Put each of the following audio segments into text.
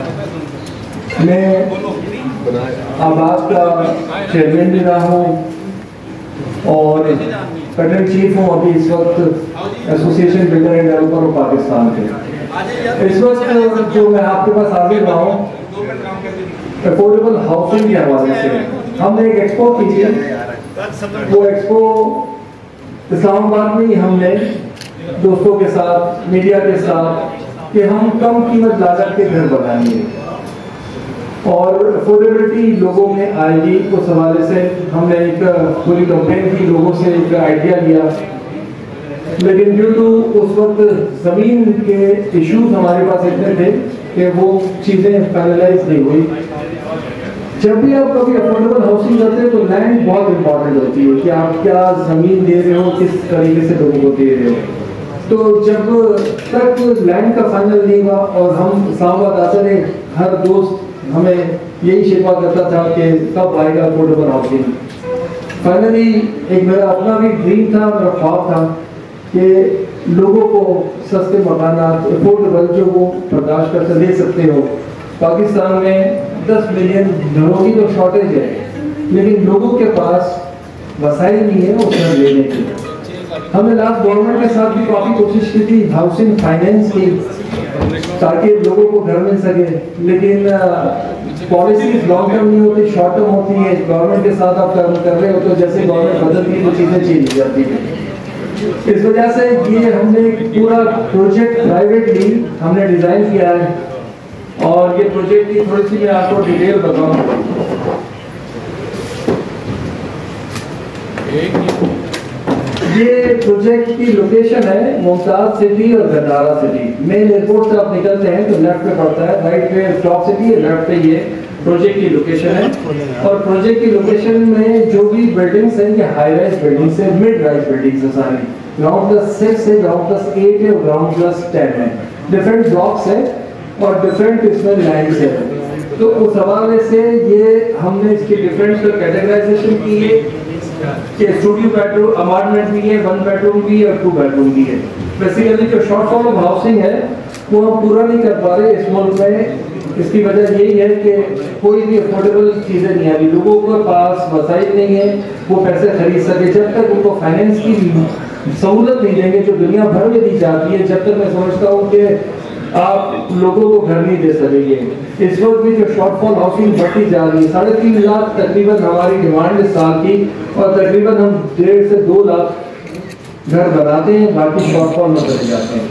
मैं आबाद का चेयरमैन भी रहा हूँ और फेडरल चीफ हूँ अभी इस वक्त association builder end developer of Pakistan के। इस वक्त जो मैं आपके पास हाजिर रहा हूँ अफोर्डेबल हाउसिंग के हवाले से हमने एक एक्सपो की थी। वो एक्सपो इस्लामाबाद में ही हमने दोस्तों के साथ मीडिया के साथ कि हम कम कीमत लागत के घर बनाएंगे और अफोर्डेबिलिटी लोगों में आएगी। उस हवाले से हमने एक पूरी कंपेन की, लोगों से एक आइडिया लिया, लेकिन ड्यू टू उस वक्त ज़मीन के इश्यूज हमारे पास इतने थे कि वो चीज़ें फाइनलाइज नहीं हुई। जब भी आप कभी अफोर्डेबल हाउसिंग करते हैं तो लैंड बहुत इंपॉर्टेंट होती है कि आप क्या ज़मीन दे रहे हो, किस तरीके से लोगों को दे रहे हो। तो जब तक लैंड का फाइनल नहीं हुआ और हम इस्लामाबाद आते रहे, हर दोस्त हमें यही शिकवा करता था कि कब आएगा अफोर्डेबल हाउसिंग। फाइनली एक मेरा अपना भी ड्रीम था, मेरा ख्वाब था कि लोगों को सस्ते मकानात अफोर्डेबल जो वो बर्दाश्त कर ले सकते हो। पाकिस्तान में 10 मिलियन घरों की तो शॉर्टेज है, लेकिन लोगों के पास वसाइल नहीं है उस घर लेने की। हमने लास्ट गवर्नमेंट के साथ भी काफ़ी कोशिश की थी हाउसिंग फाइनेंस की, ताकि लोगों को घर मिल सके, लेकिन पॉलिसीज लॉन्ग टर्म नहीं होती, शॉर्ट टर्म होती है। गवर्नमेंट के साथ आप कर रहे हो तो जैसे गवर्नमेंट बदलती है तो चीज़ें चेंज हो जाती है। इस वजह से ये हमने पूरा प्रोजेक्ट प्राइवेटली हमने डिज़ाइन किया है और ये प्रोजेक्ट की थोड़ी सी मैं आपको डिटेल बताऊँ। ये प्रोजेक्ट की लोकेशन है मुमताज सिटी और गंदारा सिटी। मेन एयरपोर्ट से आप निकलते हैं तो लेफ्ट पे पड़ता है, राइट पे टॉप सिटी है, लेफ्ट पे ये प्रोजेक्ट की लोकेशन है। और प्रोजेक्ट की लोकेशन में जो भी बिल्डिंग्स हैं ये हाई राइज बिल्डिंग्स है, मिड राइज बिल्डिंग्स है सारी। ग्राउंड +6 है, ग्राउंड +8 है और ग्राउंड +10 है। डिफरेंट ब्लॉक्स है और डिफरेंट इसमें लैंड्स है। तो उस हवाले से ये हमने इसकी डिफरेंट कैटेगराइजेशन की है कि स्टूडियो बेडरूम अपार्टमेंट भी है, 1 बेडरूम भी है और 2 बेडरूम भी है। बेसिकली जो शॉर्टफॉल ऑफ हाउसिंग है वो हम पूरा नहीं कर पा रहे इस मुल्क में। इसकी वजह यही है कि कोई भी अफोर्डेबल चीज़ें नहीं आ रही, लोगों के पास वसाइल नहीं है वो पैसे खरीद सके। जब तक उनको फाइनेंस की सहूलत नहीं देंगे जो दुनिया भर में दी जाती है, जब तक मैं समझता हूँ कि आप लोगों को घर नहीं दे सकेंगे। इस वक्त भी जो शॉर्टफॉल हाउसिंग बढ़ती जा रही है, 3.5 लाख तकरीबन हमारी डिमांड इस साल की, और तकरीबन हम 1.5 से 2 लाख घर बनाते हैं, बाकी शॉर्टफॉल में चले जाते हैं।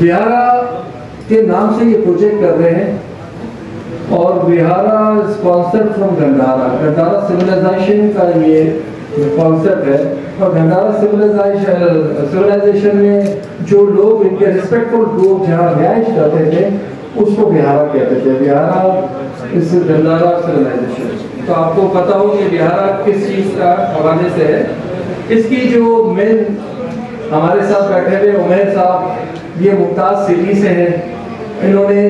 बिहारा के नाम से ये प्रोजेक्ट कर रहे हैं और vihara sponsored from Gandhara. Gandhara civilization का ये कॉन्सेप्ट है और गंदारा सिविलाइजेशन में जो लोग इनके रिस्पेक्टफुल लोग जहाँ रिहाइश करते थे उसको बिहारा कहते थे। बिहारा इस गंदारा सिविलाइजेशन। तो आपको पता हो कि बिहारा किस चीज़ का हवाले से है। इसकी जो मेन हमारे साथ बैठे हुए उमैर साहब, ये मुमताज सिटी से हैं, इन्होंने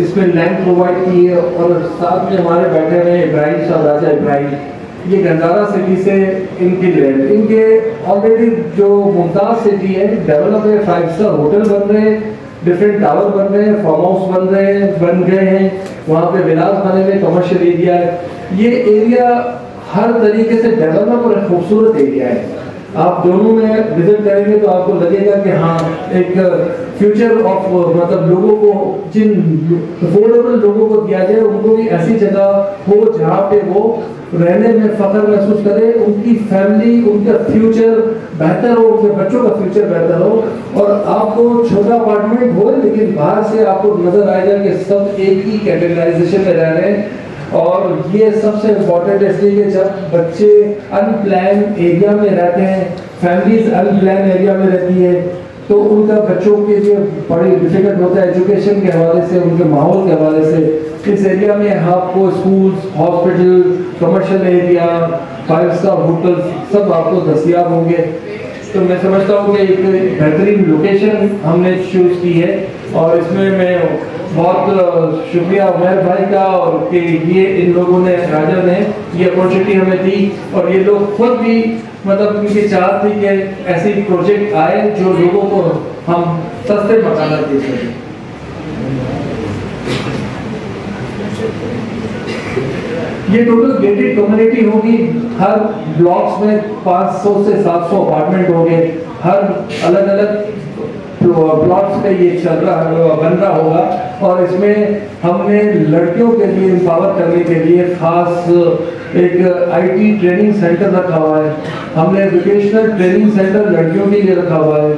इसमें लैंड प्रोवाइड की है। और साथ में हमारे बैठे हुए इब्राहिम साहब, राजा इब्राहिम, ये गंदारा सिटी से इनकी लैंड, इनके ऑलरेडी जो मुमताज सिटी है डेवलप है, 5 स्टार होटल बन रहे हैं, डिफरेंट टावर बन रहे हैं, फार्म हाउस बन गए हैं, वहाँ पे विलास बने हुए, कमर्शियल एरिया है। ये एरिया हर तरीके से डेवलप और खूबसूरत एरिया है। आप दोनों में विजिट करेंगे तो आपको लगेगा कि हाँ एक फ्यूचर ऑफ, मतलब लोगों को, जिन अफोर्डेबल लोगों को दिया जाए उनको भी ऐसी जगह हो जहाँ पे वो रहने में फख्र महसूस करे, उनकी फैमिली, उनका फ्यूचर बेहतर हो, उनके बच्चों का फ्यूचर बेहतर हो। और आपको छोटा अपार्टमेंट हो लेकिन बाहर से आपको नजर आएगा कि सब एक ही कैटेगराइजेशन में रह रहे हैं। और ये सबसे इम्पोर्टेंट इसलिए कि जब बच्चे अनप्लान एरिया में रहते हैं, फैमिलीज अनप्लान एरिया में रहती है, तो उनका बच्चों के लिए बड़ी डिफिकल्ट होता है एजुकेशन के हवाले से, उनके माहौल के हवाले से। इस एरिया में आपको schools, hospital, commercial area, 5 star hotel सब आपको दस्तयाब होंगे। तो मैं समझता हूँ कि एक बेहतरीन लोकेशन हमने चूज़ की है और इसमें मैं बहुत शुक्रिया उमर भाई का और कि ये इन लोगों ने राजा ने ये अपॉर्चुनिटी हमें दी और ये लोग खुद भी मतलब उनकी चाहत थी कि ऐसी प्रोजेक्ट आए जो लोगों को हम सस्ते मकान दे सकें। ये टोटल गेटेड कम्युनिटी होगी, हर ब्लॉक्स में 500 से 700 अपार्टमेंट होंगे, हर अलग अलग प्लॉट्स का ये बन रहा होगा और इसमें हमने लड़कियों के लिए एम्पावर करने के लिए खास एक आईटी ट्रेनिंग सेंटर रखा हुआ है, हमने वोकेशनल ट्रेनिंग सेंटर लड़कियों के लिए रखा हुआ है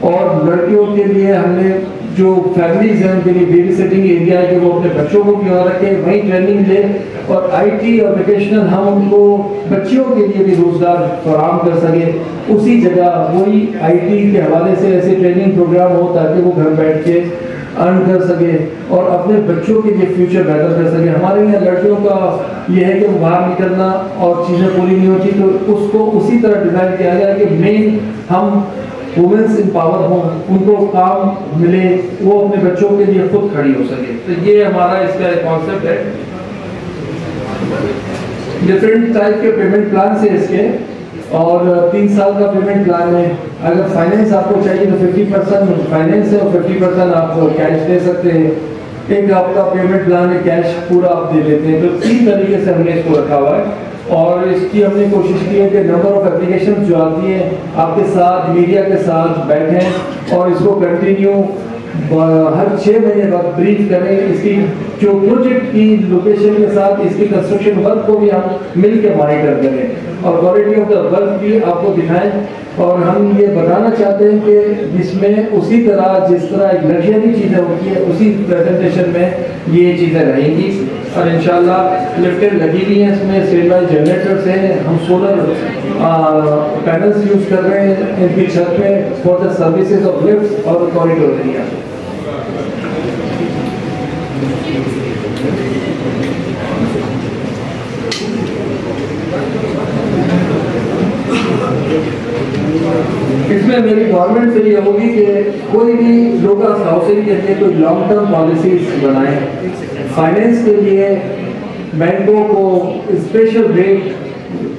और लड़कियों के लिए हमने जो फैमिलीज हैं उनके लिए बेबी सिटिंग एरिया है कि वो अपने बच्चों को भी वहाँ रखें, वहीं ट्रेनिंग ले और आईटी और वोकेशनल हम उनको बच्चियों के लिए भी रोजगार फराहम कर सके। उसी जगह वही आईटी के हवाले से ऐसे ट्रेनिंग प्रोग्राम हो ताकि वो घर बैठ के अर्न कर सके और अपने बच्चों के लिए फ्यूचर बेहतर कर सके। हमारे यहाँ लड़कियों का ये है कि बाहर निकलना और चीज़ें पूरी नहीं होती, तो उसको उसी तरह डिज़ाइन किया गया कि मेन हम वुमेन्स एम्पावर हों, उनको काम मिले, वो अपने बच्चों के लिए खुद खड़ी हो सके। तो ये हमारा इसका एक कॉन्सेप्ट है। डिफरेंट टाइप के पेमेंट प्लान से इसके और 3 साल का पेमेंट प्लान है। अगर फाइनेंस आपको चाहिए तो 50% फाइनेंस है और 50% आप कैश दे सकते हैं। एक आपका पेमेंट प्लान है, कैश पूरा आप दे देते हैं। तो 3 तरीके से हमने इसको रखा हुआ है और इसकी हमने कोशिश की है कि नंबर ऑफ एप्लीकेशन जो आती हैं आपके साथ मीडिया के साथ बैठें और इसको कंटिन्यू हर 6 महीने बाद ब्रीफ करें, इसकी जो प्रोजेक्ट की लोकेशन के साथ इसकी कंस्ट्रक्शन वर्क को भी हम मिल के मॉनिटर करें और क्वालिटी ऑफ द वर्क भी आपको दिखाएं। और हम ये बताना चाहते हैं कि इसमें उसी तरह जिस तरह एक लग्जरी चीज़ें होती है उसी प्रेजेंटेशन में ये चीज़ें रहेंगी और इंशाल्लाह लिफ्टें लगी हुई हैं, इसमें स्टैंड बाय जनरेटर्स हैं, हम सोलर पैनल्स यूज़ कर रहे हैं इनकी छत पे for the services of lift और कॉरिडोर एरिया। इसमें मेरी गवर्नमेंट से ये होगी कि कोई भी लोकल हाउसिंग के लिए कोई लॉन्ग टर्म पॉलिसीज बनाएं। फाइनेंस के लिए बैंकों को स्पेशल रेट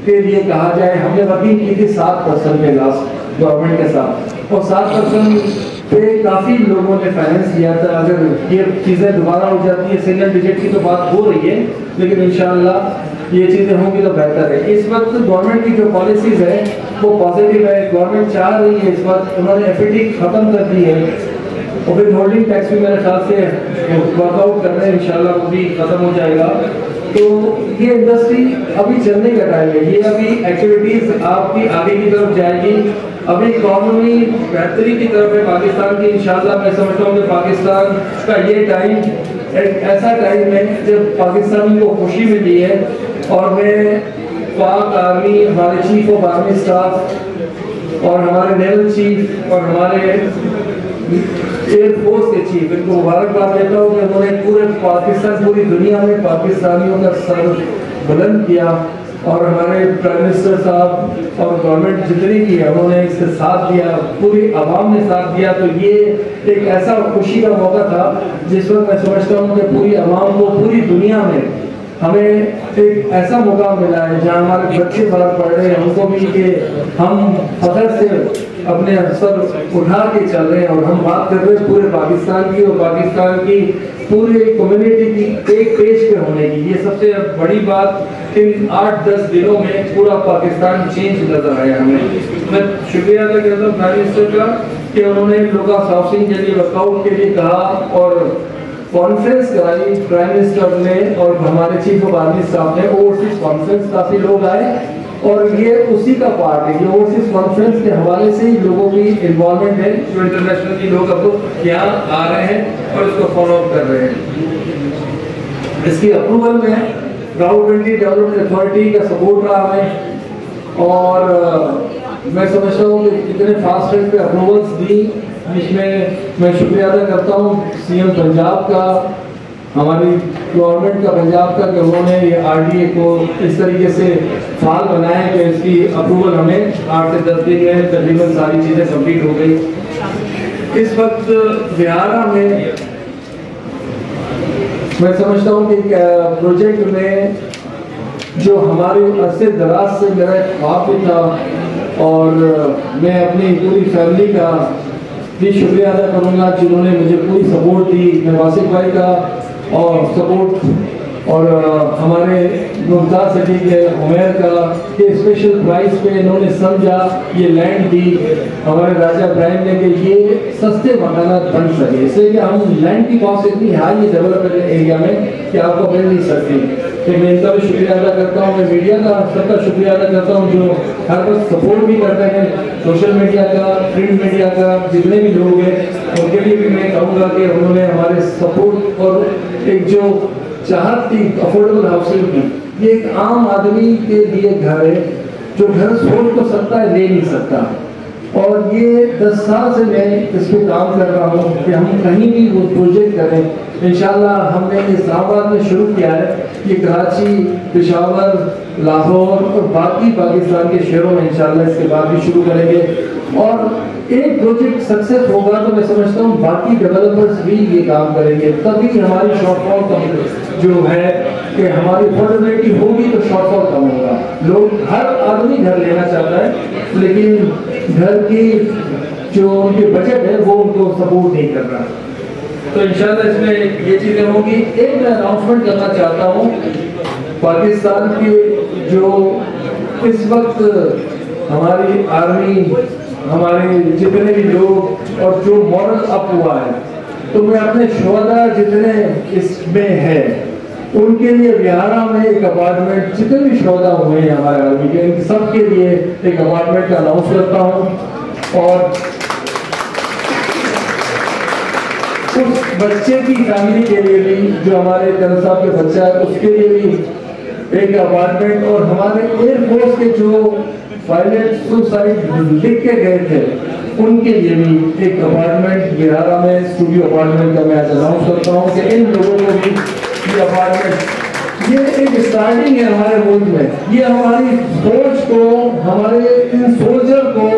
के लिए कहा जाए। हमने वर्किंग की थी 7% पे लास्ट गवर्नमेंट के साथ और 7% पे काफ़ी लोगों ने फाइनेंस किया था। अगर ये चीज़ें दोबारा हो जाती है, सिंगल डिजिट की तो बात हो रही है, लेकिन इंशाल्लाह ये चीज़ें होंगी तो बेहतर है। इस वक्त गवर्नमेंट की जो पॉलिसीज है वो पॉजिटिव है। गवर्नमेंट चाह रही है, इस वक्त उन्होंने एफईडी ख़त्म कर दी है और फिर होल्डिंग टैक्स भी मेरे ख्याल से वर्कआउट कर रहे हैं, इंशाल्लाह वो भी ख़त्म हो जाएगा। तो ये इंडस्ट्री अभी चलने का टाइम है, ये अभी एक्टिविटीज़ आपकी आगे की तरफ जाएगी। अभी इकॉनमी बेहतरी की तरफ है पाकिस्तान की, इंशाल्लाह मैं समझता हूँ कि पाकिस्तान का ये टाइम एक ऐसा टाइम है जब पाकिस्तान को खुशी मिली है और मैं पाक आर्मी, हमारे चीफ ऑफ आर्मी स्टाफ और हमारे नेवल चीफ और हमारे एयरफोर्स के चीफ, इनको मुबारकबाद देता हूँ कि उन्होंने पूरे पाकिस्तान, पूरी दुनिया में पाकिस्तानियों का सर बुलंद किया और हमारे प्राइम मिनिस्टर साहब और गवर्नमेंट जितनी की है उन्होंने इससे साथ दिया, पूरी आवाम ने साथ दिया। तो ये एक ऐसा खुशी का मौका था जिस वक्त मैं समझता हूँ कि पूरी आवाम को पूरी दुनिया में हमें एक ऐसा मौका मिला है जहाँ हमारे बच्चे बाहर पढ़ रहे हैं, उनको भी कि हम फख्र से अपने सर उठा के चल रहे हैं और हम बात कर रहे हैं पूरे पाकिस्तान की और पाकिस्तान की पूरी कम्युनिटी की एक पेज पे होने की। ये सबसे बड़ी बात इन 8-10 दिनों में पूरा पाकिस्तान चेंज नजर आया हमें। मैं शुक्रिया अदा करता हूँ प्राइम मिनिस्टर का कि उन्होंने लोकल हाउसिंग के लिए वर्कआउट के लिए कहा और कॉन्फ्रेंस कराई प्राइम मिनिस्टर ने और हमारे चीफ ऑफ आर्मी स्टाफ ने। ओवरसीज कॉन्फ्रेंस काफ़ी लोग आए और ये उसी का पार्ट है। ये ओवरसीज कॉन्फ्रेंस के हवाले से ही लोगों की इन्वॉल्वमेंट है, जो इंटरनेशनल लोग अब यहाँ आ रहे हैं और इसको फॉलो अप कर रहे हैं। इसकी अप्रूवल में राहुल डेवलपमेंट अथॉरिटी का सपोर्ट रहा हमें और मैं समझता हूँ कि इतने फास्ट ट्रैक पे अप्रूवल्स दी, जिसमें मैं शुक्रिया अदा करता हूँ सीएम पंजाब का, हमारी गवर्नमेंट का पंजाब का कि उन्होंने ये आरडीए को इस तरीके से साल बनाए कि इसकी अप्रूवल हमें 8 से 10 दिन में तकरीबन सारी चीज़ें कंप्लीट हो गई। इस वक्त बिहारा में मैं समझता हूँ कि प्रोजेक्ट में जो हमारे अरसे दराज से मेरा एक ख्वाब भी था और मैं अपनी पूरी फैमिली का भी शुक्रिया अदा करूँगा जिन्होंने मुझे पूरी सपोर्ट दी। मैं वासिफ भाई का और सपोर्ट और हमारे मुमताज़ सिटी के उमेर का कि स्पेशल प्राइस पे इन्होंने समझा ये लैंड दी हमारे राजा इब्राहिम ने कि ये सस्ते मकानात बन सके, इसलिए कि हम लैंड की कॉस्ट इतनी हाई डेवलपमेंट एरिया में कि आपको मिल नहीं सकती। तो मैं इनका भी शुक्रिया अदा करता हूँ, मैं मीडिया का सबका शुक्रिया अदा करता हूँ जो हर वक्त सपोर्ट भी करते हैं, सोशल मीडिया का, प्रिंट मीडिया का, जितने भी लोग हैं उनके लिए भी मैं कहूँगा कि उन्होंने हमारे सपोर्ट और एक जो चाहत थी अफोर्डेबल हाउसिंग की, ये एक आम आदमी के लिए घर है जो घर सोच तो सकता है, ले नहीं सकता। और ये 10 साल से मैं इस पर काम कर रहा हूँ कि हम कहीं भी वो प्रोजेक्ट करें। इंशाल्लाह हमने इस्लामाबाद में शुरू किया है, ये कराची, पेशावर, लाहौर और बाकी पाकिस्तान के शहरों में इंशाल्लाह इसके बाद भी शुरू करेंगे। और एक प्रोजेक्ट सक्सेस होगा तो मैं समझता हूँ बाकी डेवलपर्स भी ये काम करेंगे, तभी हमारी शॉर्टफॉल कम जो है कि हमारी अफोर्डेबिलिटी होगी तो शॉर्टफॉल कम होगा। लोग हर आदमी घर लेना चाहता है लेकिन घर की जो उनके बजट है वो उनको सपोर्ट नहीं कर रहा। तो इंशाल्लाह इसमें ये चीज़ें होंगी। एक मैं अनाउंसमेंट करना चाहता हूँ, पाकिस्तान के जो इस वक्त हमारी आर्मी, हमारे जितने भी लोग और जो मॉरल अप हुआ है, तो मैं अपने शोहदा जितने इसमें है उनके लिए बिहारा में एक अपार्टमेंट, जितने भी शोहदा हुए हैं हमारे आर्मी के, इन सबके लिए एक अपार्टमेंट का अनाउंस करता हूँ। और उस बच्चे की फैमिली के लिए भी जो हमारे कर्नल साहब के बच्चा है उसके लिए भी एक अपार्टमेंट, और हमारे एयरफोर्स के जो पायलट सुसाइड लिख के गए थे उनके लिए भी एक अपार्टमेंट बिहारा में, स्टूडियो अपार्टमेंट का मैं आज अनाउंस करता हूँ कि इन लोगों को भी ये अपार्टमेंट, ये एक स्टार्टिंग है हमारे मुल्क में। ये हमारी फौज को, हमारे इन सोल्जर को,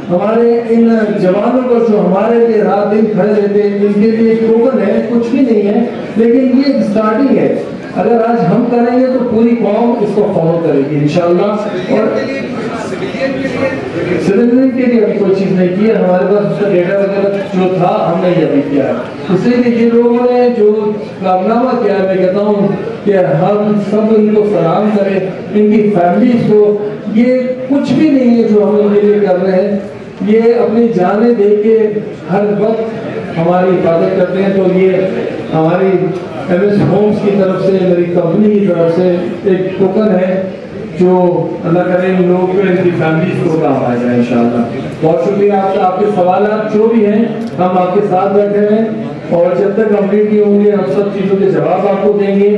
हमारे इन जवानों को जो हमारे लिए रात दिन खड़े रहते हैं, इनके लिए एक टोकन है, कुछ भी नहीं है, लेकिन ये स्टार्टिंग है। अगर आज हम करेंगे तो पूरी कौम इसको फॉलो करेगी इंशाल्लाह। और सिटीजन के लिए अभी कोई चीज़ नहीं की है, हमारे पास उसका डेटा वगैरह जो था हमने ये अभी किया है। इसलिए ये लोगों ने जो कारनामा किया, मैं कहता हूँ कि हम सब इनको सलाम करें, इनकी फैमिलीज को। ये कुछ भी नहीं है जो हम इनके लिए कर रहे हैं, ये अपनी जानें दे के हर वक्त हमारी हिफाजत करते हैं। तो ये हमारी MS होम्स की तरफ से, मेरी कंपनी की तरफ से एक टोकन है जो अल्लाह करे इन लोगों को, इनकी फैमिलीज को काम आ जाए इंशाल्लाह। बहुत शुक्रिया आपका। आपके सवाल जो भी हैं हम आपके साथ बैठे हैं और जब तक कंप्लीट नहीं होंगे हम सब चीज़ों के जवाब आपको देंगे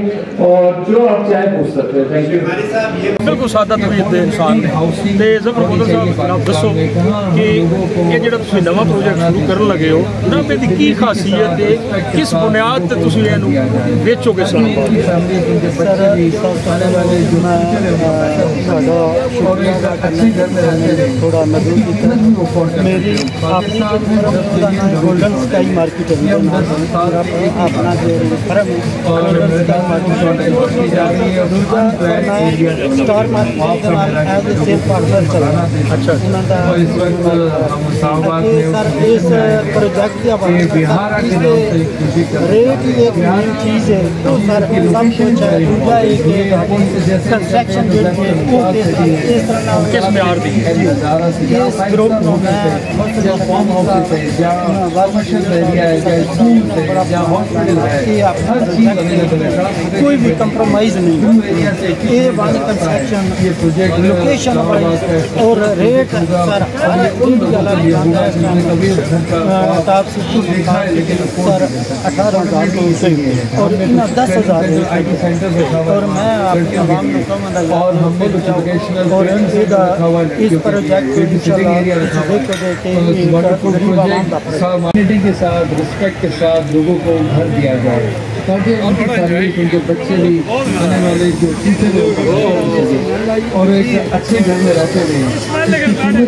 और जो आप चाहे पूछ सकते हैं। Thank you. बिल्कुल सादा तबीयत के इंसान ने जफर बदल साहब दसो कि ये जो तुम नवा प्रोजेक्ट शुरू कर लगे हो ना, इसकी की खासियत है, किस बुनियाद पर तुम इन्हें बेचोगे? थोड़ा मदद की तरह मेरी अपनी गोल्डन स्काई मार्केट है, अपना जो फर्म है Star Market as a sale partner चल रहा है। अच्छा, सर इस प्रोजेक्ट के रेट एक मेन चीज़ है, तो सर सब कुछ है। दूसरा एक कंस्ट्रक्शन इस म्यार दी इस ग्रुप कोई भी कंप्रोमाइज़ नहीं, ये वाली कंस्ट्रक्शन लोकेशन और रेट सर सर 18,000 और 10,000 और मैं आपके आवाम और इस प्रोजेक्ट के साथ रिस्पेक्ट के साथ लोगों को घर दिया जाए। ताकि उनकी फैमिली, उनके बच्चे भी आने वाले जो फ्यूचर है और एक अच्छे घर में रहते हैं।